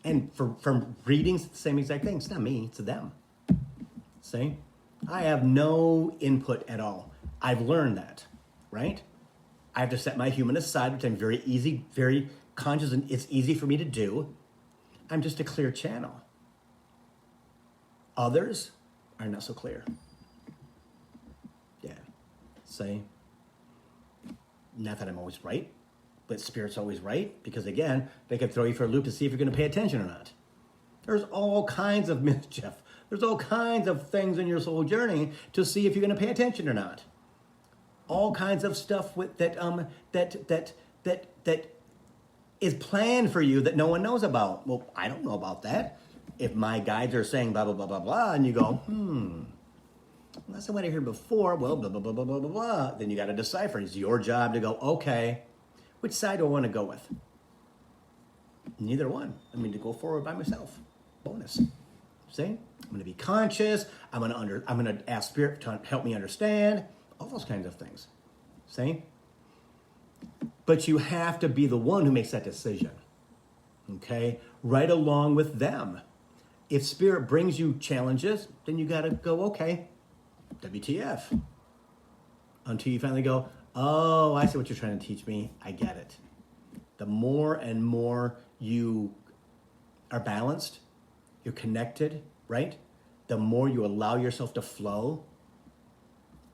And from readings, it's the same exact thing. It's not me, it's them. See? I have no input at all. I've learned that, right? I have to set my humanist aside, which I'm very conscious, and it's easy for me to do. I'm just a clear channel. Others are not so clear. Yeah. See? Not that I'm always right, but Spirit's always right, because again, they can throw you for a loop to see if you're going to pay attention or not. There's all kinds of mischief. There's all kinds of things in your soul journey to see if you're going to pay attention or not. All kinds of stuff that is planned for you that no one knows about. Well, I don't know about that. If my guides are saying blah, blah, blah, blah, blah, and you go, unless I went here before, well, blah, blah, blah, blah, blah, blah, blah, then you got to decipher. It's your job to go, okay, which side do I want to go with? Neither one. I mean, to go forward by myself. Bonus. See? I'm going to be conscious. I'm going to ask Spirit to help me understand. All those kinds of things. See? But you have to be the one who makes that decision. Okay? Right along with them. If Spirit brings you challenges, then you got to go, okay, WTF. Until you finally go, oh, I see what you're trying to teach me. I get it. The more and more you are balanced, you're connected, right? The more you allow yourself to flow.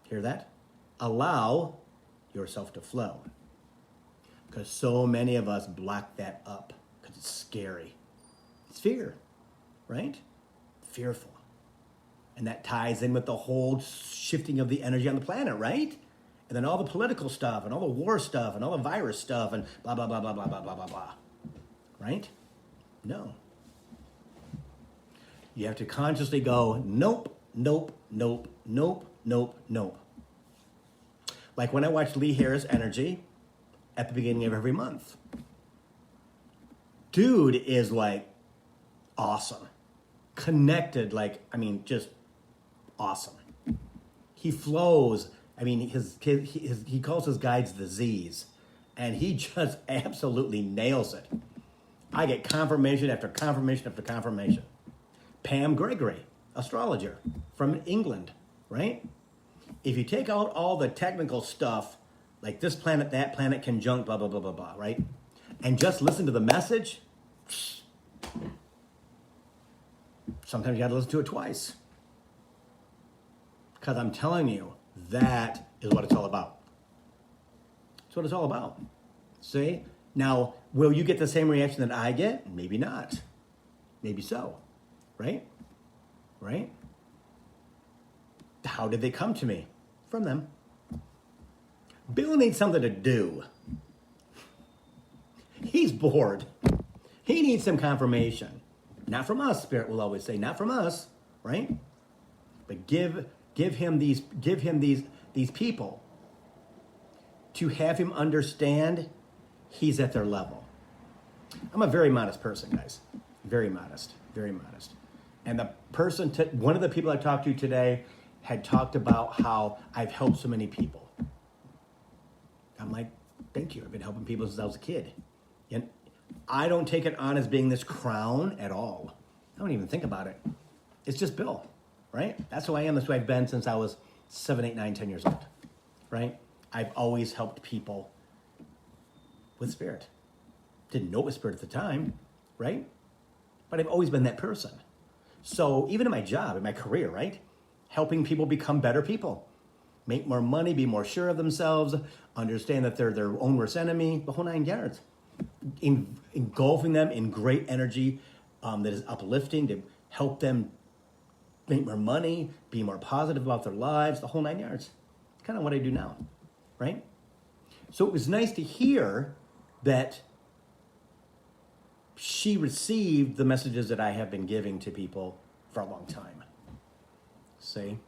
Hear that? Allow yourself to flow. Because so many of us block that up because it's scary. It's fear, right? Fearful. And that ties in with the whole shifting of the energy on the planet, right? And then all the political stuff and all the war stuff and all the virus stuff and blah, blah, blah, blah, blah, blah, blah, blah, blah. Right? No. You have to consciously go, nope, nope, nope, nope, nope, nope. Like when I watch Lee Harris Energy at the beginning of every month. Dude is like awesome. Connected, like, I mean, just awesome. He flows. I mean, he calls his guides the Z's, and he just absolutely nails it. I get confirmation after confirmation after confirmation. Pam Gregory, astrologer from England, right? If you take out all the technical stuff, like this planet, that planet, conjunct, blah, blah, blah, blah, blah, right? And just listen to the message, sometimes you got to listen to it twice. Because I'm telling you, that is what it's all about. That's what it's all about. See? Now, will you get the same reaction that I get? Maybe not. Maybe so. Right? Right? How did they come to me? From them. Bill needs something to do. He's bored. He needs some confirmation. Not from us, Spirit will always say, not from us, right? But give him these people to have him understand he's at their level. I'm a very modest person, guys. Very modest, very modest. And one of the people I talked to today had talked about how I've helped so many people. I'm like, thank you. I've been helping people since I was a kid. And I don't take it on as being this crown at all. I don't even think about it. It's just Bill, right? That's who I am. That's who I've been since I was 7, 8, 9, 10 years old, right? I've always helped people with spirit. Didn't know it was spirit at the time, right? But I've always been that person. So even in my job, in my career, right? Helping people become better people, make more money, be more sure of themselves, understand that they're their own worst enemy, the whole 9 yards. Engulfing them in great energy that is uplifting to help them make more money, be more positive about their lives, the whole 9 yards. Kind of what I do now, right? So it was nice to hear that she received the messages that I have been giving to people for a long time. See?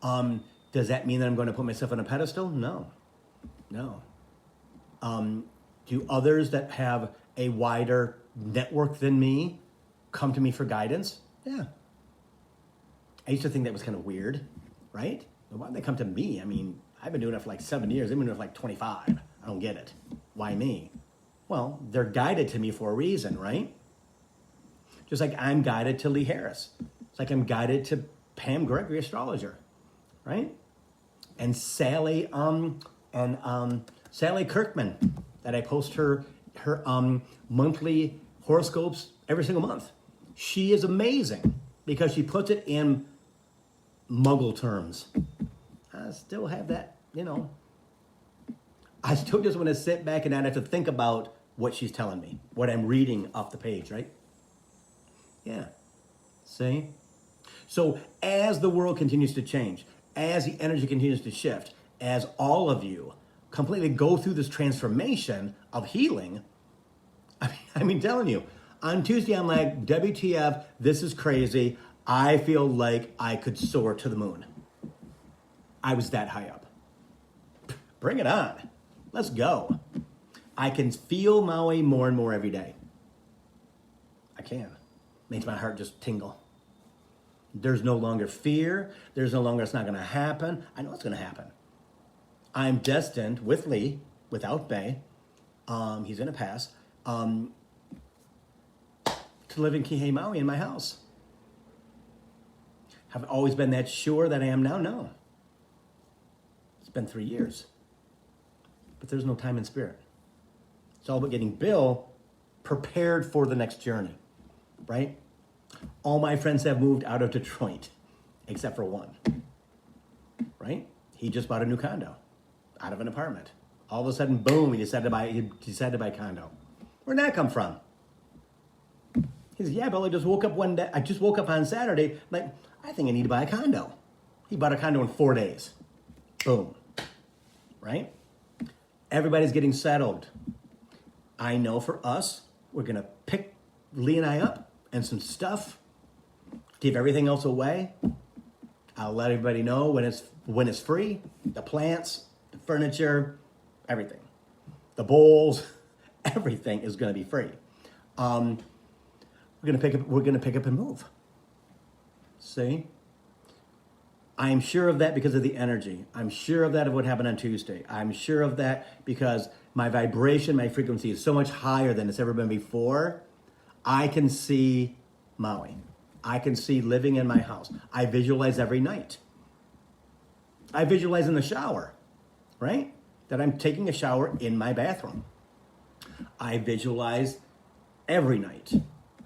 Does that mean that I'm going to put myself on a pedestal? No. Do others that have a wider network than me come to me for guidance? Yeah. I used to think that was kind of weird, right? But why do they come to me? I mean, I've been doing it for like 7 years. They've been doing it for like 25. I don't get it. Why me? Well, they're guided to me for a reason, right? Just like I'm guided to Lee Harris. It's like I'm guided to Pam Gregory, astrologer, right? And Sally Sally Kirkman, that I post her monthly horoscopes every single month. She is amazing because she puts it in Muggle terms. I still have that, I still just want to sit back and not have to think about what she's telling me, what I'm reading off the page, right? Yeah. See? So as the world continues to change, as the energy continues to shift, as all of you completely go through this transformation of healing, I mean, telling you, on Tuesday, I'm like, WTF, this is crazy. I feel like I could soar to the moon. I was that high up. Bring it on. Let's go. I can feel Maui more and more every day. I can. Makes my heart just tingle. There's no longer fear. There's no longer, it's not going to happen. I know it's going to happen. I'm destined with Lee, without Bay, he's going to pass, to live in Kihei, Maui in my house. Have I always been that sure that I am now? No. It's been 3 years. But there's no time in spirit. It's all about getting Bill prepared for the next journey, right? All my friends have moved out of Detroit, except for one, right? He just bought a new condo out of an apartment. All of a sudden, boom, he decided to buy a condo. Where'd that come from? He said, yeah, Bill, I just woke up one day. I just woke up on Saturday. Like, I think I need to buy a condo. He bought a condo in 4 days. Boom. Right? Everybody's getting settled. I know for us, we're going to pick Lee and I up and some stuff, give everything else away. I'll let everybody know when it's free. The plants, the furniture, everything. The bowls, everything is going to be free. We're going to pick up and move. See? I'm sure of that because of the energy. I'm sure of that of what happened on Tuesday. I'm sure of that because my vibration, my frequency is so much higher than it's ever been before. I can see Maui. I can see living in my house. I visualize every night. I visualize in the shower, right? That I'm taking a shower in my bathroom. I visualize every night,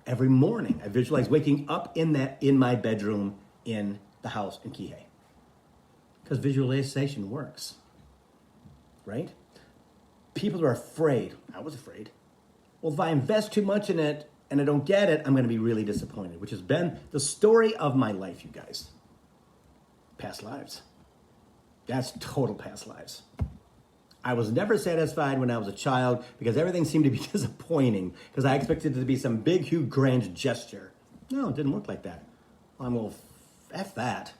every morning. I visualize waking up in my bedroom in the house in Kihei. Because visualization works, right? People are afraid. I was afraid. Well, if I invest too much in it and I don't get it, I'm going to be really disappointed, which has been the story of my life, you guys. Past lives. That's total past lives. I was never satisfied when I was a child because everything seemed to be disappointing because I expected it to be some big, huge, grand gesture. No, it didn't work like that. Well, I'm F that.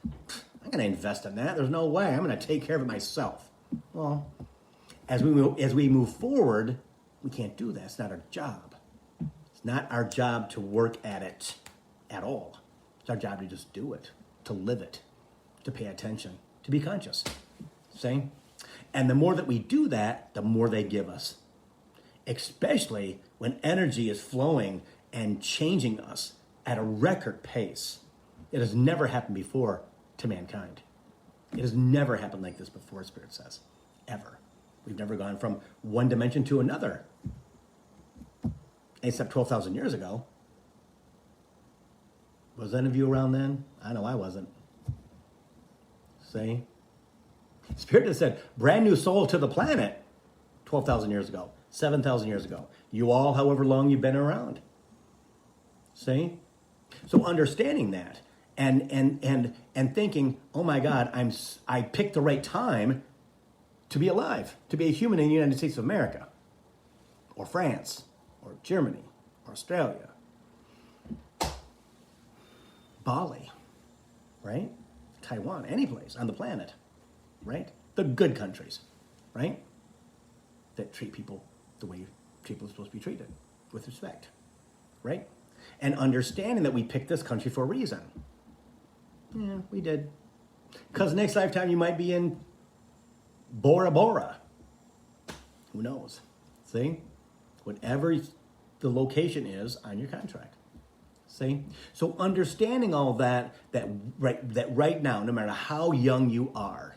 I'm going to invest in that. There's no way. I'm going to take care of it myself. Well, as we move forward, we can't do that. It's not our job. It's not our job to work at it at all. It's our job to just do it, to live it, to pay attention, to be conscious. See? And the more that we do that, the more they give us. Especially when energy is flowing and changing us at a record pace. It has never happened before to mankind. It has never happened like this before, Spirit says. Ever. We've never gone from one dimension to another. Except 12,000 years ago. Was any of you around then? I know I wasn't. See? Spirit has said, brand new soul to the planet 12,000 years ago, 7,000 years ago. You all, however long you've been around. See? So understanding that and thinking, oh my God, I picked the right time to be alive, to be a human in the United States of America, or France, or Germany, or Australia, Bali, right? Taiwan, any place on the planet, right? The good countries, right? That treat people the way people are supposed to be treated, with respect, right? And understanding that we picked this country for a reason. Yeah, we did. Because next lifetime you might be in Bora Bora. Who knows? See? Whatever the location is on your contract. See? So understanding all that right now, no matter how young you are,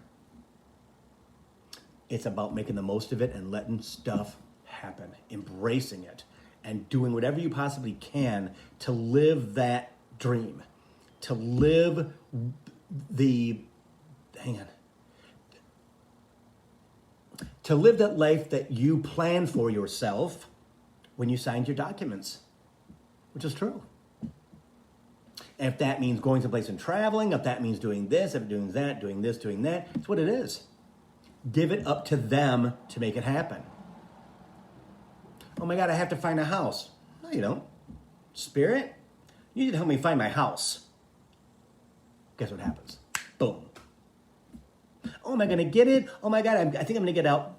it's about making the most of it and letting stuff happen, embracing it, and doing whatever you possibly can to live that dream, to live to live that life that you planned for yourself when you signed your documents, which is true. And if that means going someplace and traveling, if that means doing this, if doing that, doing this, doing that, it's what it is. Give it up to them to make it happen. Oh my God, I have to find a house. No, you don't. Spirit, you need to help me find my house. Guess what happens? Boom. Oh, am I going to get it? Oh my God, I think I'm going to get out.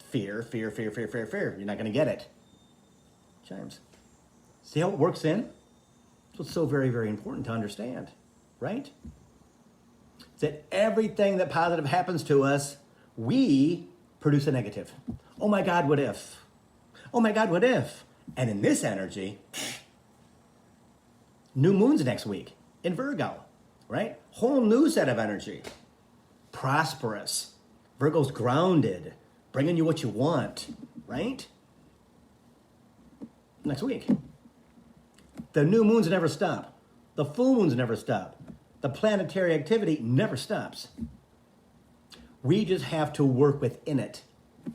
Fear. You're not going to get it. Chimes. See how it works in? That's what's so very, very important to understand, right? That everything that positive happens to us, we produce a negative. Oh my God, what if? Oh my God, what if? And in this energy, new moon's next week in Virgo, right? Whole new set of energy. Prosperous. Virgo's grounded, bringing you what you want, right? Next week. The new moons never stop. The full moons never stop. The planetary activity never stops. We just have to work within it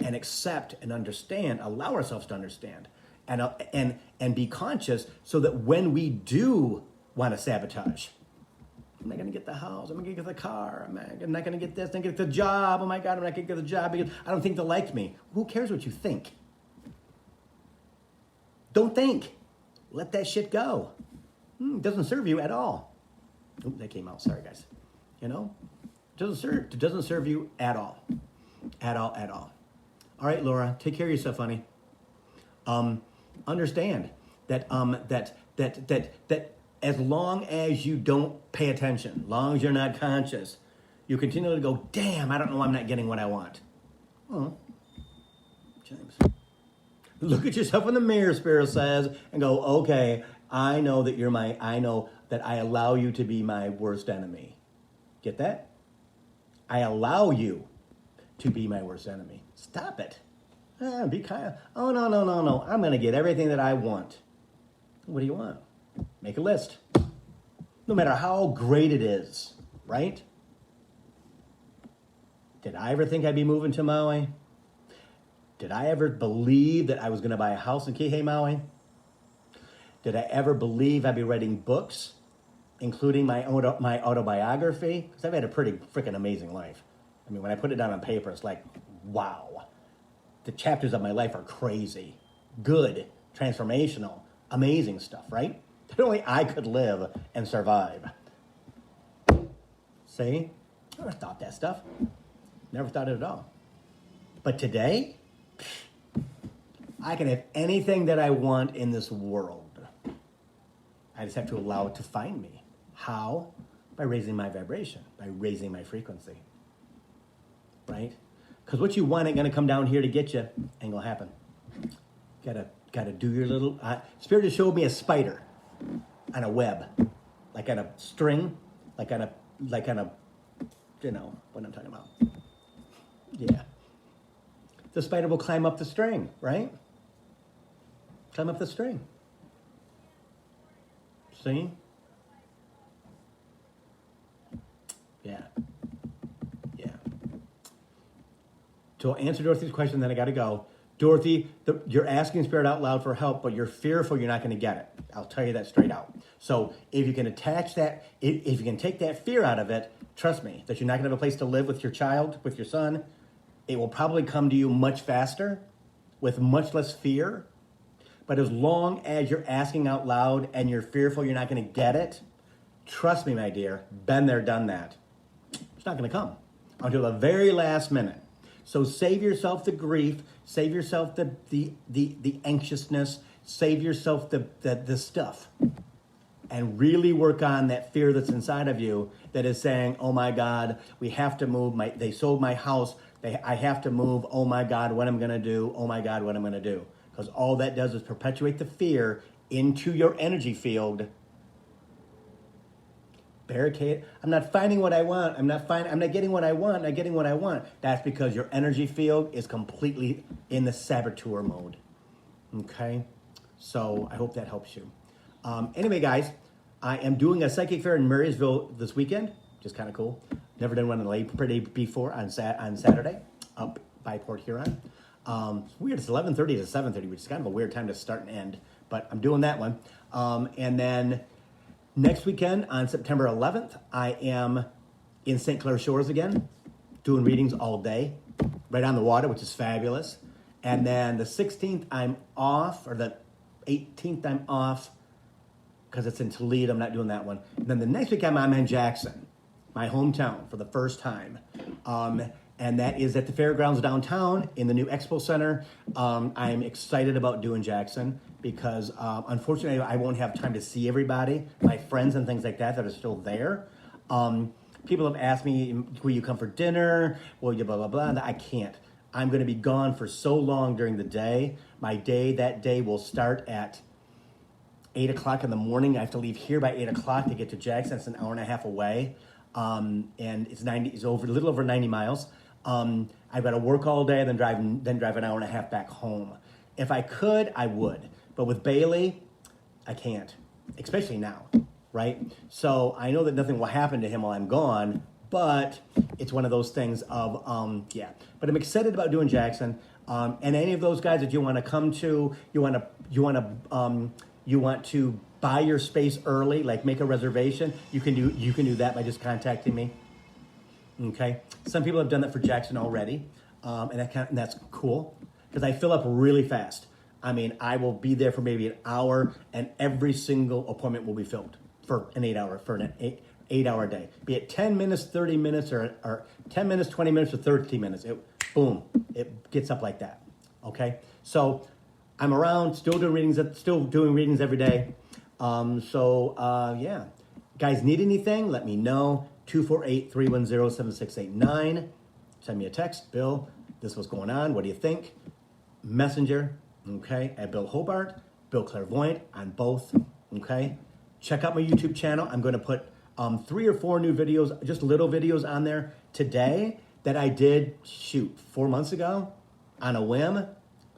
and accept and understand, allow ourselves to understand and be conscious so that when we do want to sabotage, I'm not going to get the house, I'm not going to get the car, I'm not going to get this, I'm not going to get the job, oh my God, I'm not going to get the job because I don't think they like me. Who cares what you think? Don't think. Let that shit go. It doesn't serve you at all. Oh, that came out. Sorry, guys. You know, it doesn't serve you at all. At all. All right, Laura, take care of yourself, honey. Understand that as long as you don't pay attention, as long as you're not conscious, you continue to go, damn, I don't know, I'm not getting what I want. Oh, James. Look at yourself in the mirror, Spirit says, and go, okay, I know that I know that I allow you to be my worst enemy. Get that? I allow you to be my worst enemy. Stop it. Be kind. Oh, no. I'm going to get everything that I want. What do you want? Make a list. No matter how great it is, right? Did I ever think I'd be moving to Maui? Did I ever believe that I was going to buy a house in Kihei, Maui? Did I ever believe I'd be writing books, including my autobiography? Because I've had a pretty freaking amazing life. I mean, when I put it down on paper, it's like, wow. The chapters of my life are crazy, good, transformational, amazing stuff, right? That only I could live and survive. See? Never thought that stuff. Never thought it at all. But today, I can have anything that I want in this world. I just have to allow it to find me. How? By raising my vibration, by raising my frequency, right? Because what you want ain't gonna come down here to get you. Ain't gonna happen. Gotta do your little. Spirit has showed me a spider on a web, like on a string, like on a, you know what I'm talking about. Yeah. The spider will climb up the string, right? Climb up the string. See? Yeah. Yeah. To answer Dorothy's question, then I got to go. Dorothy, you're asking Spirit out loud for help, but you're fearful you're not going to get it. I'll tell you that straight out. So if you can attach that, if you can take that fear out of it, trust me, that you're not going to have a place to live with your child, with your son, it will probably come to you much faster, with much less fear. But as long as you're asking out loud and you're fearful you're not going to get it, trust me, my dear, been there, done that. It's not going to come until the very last minute. So save yourself the grief, save yourself the anxiousness, save yourself the stuff, and really work on that fear that's inside of you that is saying, oh my God, we have to move. They sold my house. I have to move. Oh my God, what I'm going to do. Oh my God, what I'm going to do. Because all that does is perpetuate the fear into your energy field. Barricade. I'm not finding what I want. I'm not getting what I want. I'm not getting what I want. That's because your energy field is completely in the saboteur mode. Okay? So I hope that helps you. Anyway, guys, I am doing a psychic fair in Marysville this weekend, which is kind of cool. Never done one in Labor Day before on Saturday up by Port Huron. It's weird. It's 11:30 to 7:30, which is kind of a weird time to start and end. But I'm doing that one. And then next weekend on September 11th, I am in St. Clair Shores again, doing readings all day, right on the water, which is fabulous. And then the 16th, I'm off, or the 18th, I'm off, because it's in Toledo. I'm not doing that one. And then the next week, I'm in Jackson, my hometown, for the first time. And that is at the fairgrounds downtown in the new Expo Center. I'm excited about doing Jackson because unfortunately I won't have time to see everybody, my friends and things like that are still there. People have asked me, will you come for dinner? Will you blah, blah, blah? And I can't. I'm going to be gone for so long during the day. My day that day will start at 8 o'clock in the morning. I have to leave here by 8 o'clock to get to Jackson. It's an hour and a half away. And it's a little over 90 miles. I've got to work all day, then drive an hour and a half back home. If I could, I would. But with Bailey, I can't, especially now, right? So I know that nothing will happen to him while I'm gone, but it's one of those things of, yeah. But I'm excited about doing Jackson. And any of those guys that you want to come to, you want to buy your space early, like make a reservation, you can do that by just contacting me. Okay, some people have done that for Jackson already, and that's cool because I fill up really fast. I mean, I will be there for maybe an hour, and every single appointment will be filled for an 8 hour day. Be it 10 minutes, 30 minutes, or 10 minutes, 20 minutes, or 30 minutes. It gets up like that. Okay, so I'm around, still doing readings every day. Yeah, guys, need anything? Let me know. 248-310-7689. Send me a text. Bill, this is what's going on. What do you think? Messenger, okay, at Bill Hobart, Bill Clairvoyant on both, okay? Check out my YouTube channel. I'm going to put 3 or 4 new videos, just little videos on there today that I did, 4 months ago on a whim.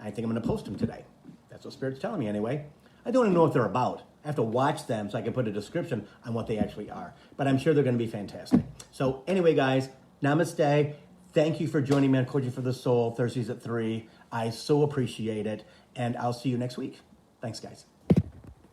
I think I'm going to post them today. That's what Spirit's telling me anyway. I don't even know what they're about. I have to watch them so I can put a description on what they actually are. But I'm sure they're going to be fantastic. So anyway, guys, namaste. Thank you for joining me on Coaching for the Soul, Thursdays at 3. I so appreciate it. And I'll see you next week. Thanks, guys.